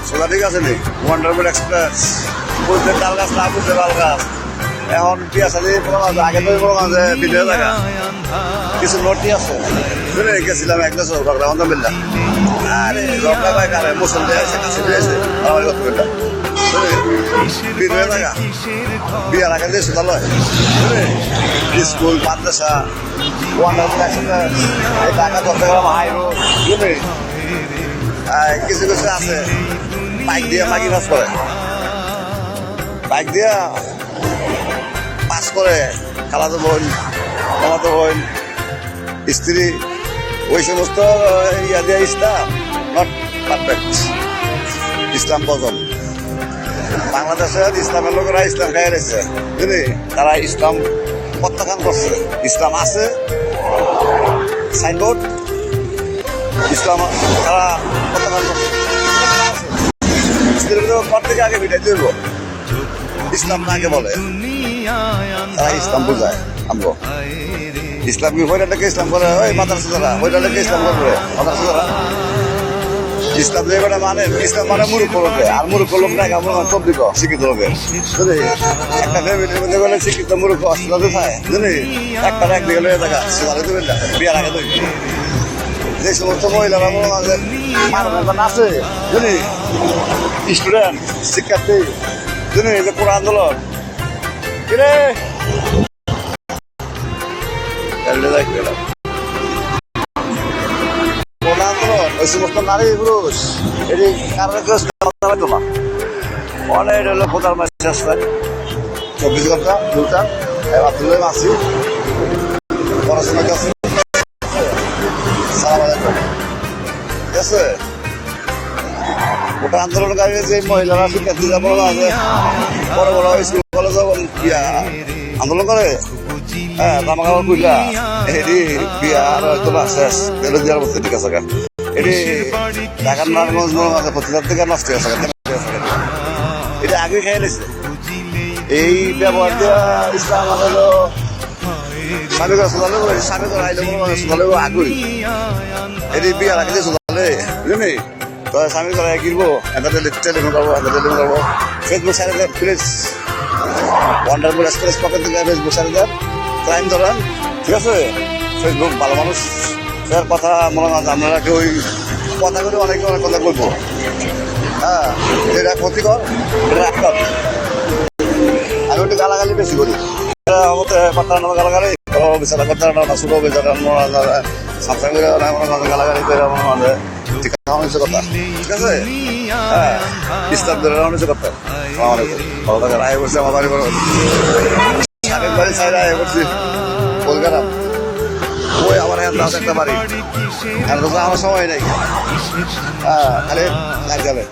সোজা ঠিক আছে নি ওয়ান্ডারফুল এক্সপ্রেস বুঝতে তাল গাছ না বুঝতে তাল গাছ এখন পিয়া সালি আগে তো ভিডিও দেখা কিছু নোটই আছে শুনে গেছিলাম এক বছর আলহামদুলিল্লাহ আরে রবলা ভাই কারে মুসলমান আছে কাছে দিয়েছে আমার কথা বললা ভিডিও দেখা বিয়ার আগে দিয়ে সোজা লয় স্কুল মাদ্রাসা ওয়ান্ডারফুল এক্সপ্রেস এই ঢাকা চট্টগ্রাম হাই রোড শুনে কিছু কিছু আছে বাইক দিয়ে মাগি পাস করে বাইক দিয়া পাস করে খালাতো বোন মামাতো বোন স্ত্রী ওই সমস্ত ইয়া দিয়ে ইসলাম নট পারফেক্ট ইসলাম বজম বাংলাদেশের ইসলামের লোকেরা ইসলাম খাই রয়েছে বুঝলি তারা ইসলাম প্রত্যাখ্যান করছে ইসলাম আছে সাইনবোর্ড ইসলাম তারা প্রত্যাখ্যান করছে ঘর থেকে আগে ভিটাই দেব ইসলাম কাকে বলে তারা ইসলাম বোঝায় আমগো ইসলাম কি হইটাকে ইসলাম করে ওই মাদ্রাসা দ্বারা হইটাকে ইসলাম করবে মাদ্রাসা দ্বারা ইসলাম যে বেটা মানে ইসলাম মানে মূর্খ লোকে আর মূর্খ লোক নাই আমরা সব দিক শিক্ষিত লোকের বুঝলি একটা ফ্যামিলির মধ্যে গেলে শিক্ষিত মূর্খ অস্ট্রেলিয়াতে থাকে বুঝলি একটা একদিকে লয়ে থাকা সেভাবে দেবেন না বিয়ার আগে তৈরি যে সমস্ত মহিলারা মনে হয় মানব আছে বুঝলি স্টুডেন্ট শিক্ষার্থী বুঝলি যে পুরো আন্দোলন কিরে কোন আন্দোলন ওই সমস্ত নারী পুরুষ এটি কারণে তো না অনেক হলো কোথার মাছ আসছে 24 ঘন্টা দুটা আব্দুল্লাহ মাসি পড়াশোনা করছে ঠিক আছে ওটা আন্দোলনকারী যে মহিলারা শিক্ষার্থী বড় আছে বড় বড় স্কুল কলেজ আন্দোলন করে হ্যাঁ জামা কাপড় বুঝলা এটি বিয়া আর হয়তো না শেষ বেরো দেওয়ার মধ্যে ঠিক আছে এটি ঢাকার নারায়ণগঞ্জ আছে 25,000 টাকা নষ্ট হয়ে আছে এটা আগে খেয়ে নিছে এই ব্যবহার দেওয়া ইসলাম হলো স্বামীকে সোজালে স্বামীকে আইলে সোজালে আগুই এটি বিয়ার আগে সোজালে বুঝলি তো স্বামী করে কিনবো একটা টেলিফোন করবো একটা টেলিফোন করবো ফেসবুক সাইডে দেন প্লিজ ওয়ান্ডারফুল এক্সপ্রেস পকেট থেকে ফেসবুক সাইডে দেন ক্রাইম ধরেন ঠিক আছে ফেসবুক ভালো মানুষ ফের কথা মনে হয় আপনারা কেউ ওই কথা করে অনেকে অনেক কথা বলবো হ্যাঁ যেটা ক্ষতিকর এটা একটা আমি একটু গালাগালি বেশি করি কথা গালাগালি বিচারা করতে না শুভ বিচারা সাবস্ক্রাইব করে গালাগালি করে মনে ঠিক আছে কথা ঠিক আছে হ্যাঁ ইসলাম ধরে অনেক কথা ভালো থাকে রায় করছে আমার বাড়ি আগের বাড়ি সাইড আয় করছি কলকাতা ওই আমার একটা বাড়ি আর আমার সময় নেই হ্যাঁ খালি লাগ যাবে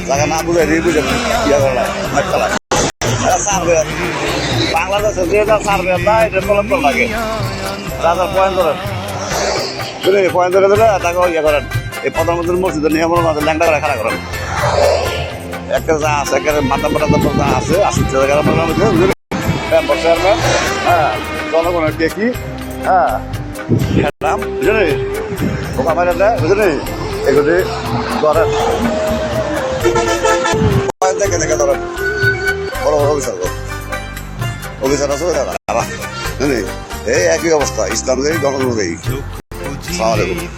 জায়গা না বুঝে দিয়ে বুঝে ইয়া করে খেলায় সারবে বাংলাদেশে যে যা সারবে না এটা তলব লাগে রাজার পয়েন্ট ধরেন বুঝলি পয়েন্ট ধরে ধরে তাকে ইয়ে করেন এই প্রধানমন্ত্রীর মসজিদের নিয়মের মধ্যে ল্যাংটা করে খেলা করেন একটা যা আছে একেবারে মাথা পাটা যা আছে 80,000 বুঝলি চেয়ারম্যান হ্যাঁ জনগণের দেখি হ্যাঁ খেলাম বুঝলি ওকা মারে দেয় বুঝলি এগুলি ধরেন দেখে দেখে ধরেন বড় বড় অফিসার আছে বুঝলি এই একই অবস্থা ইসলাম দেই গণতন্ত্র দেই আসসালামু আলাইকুম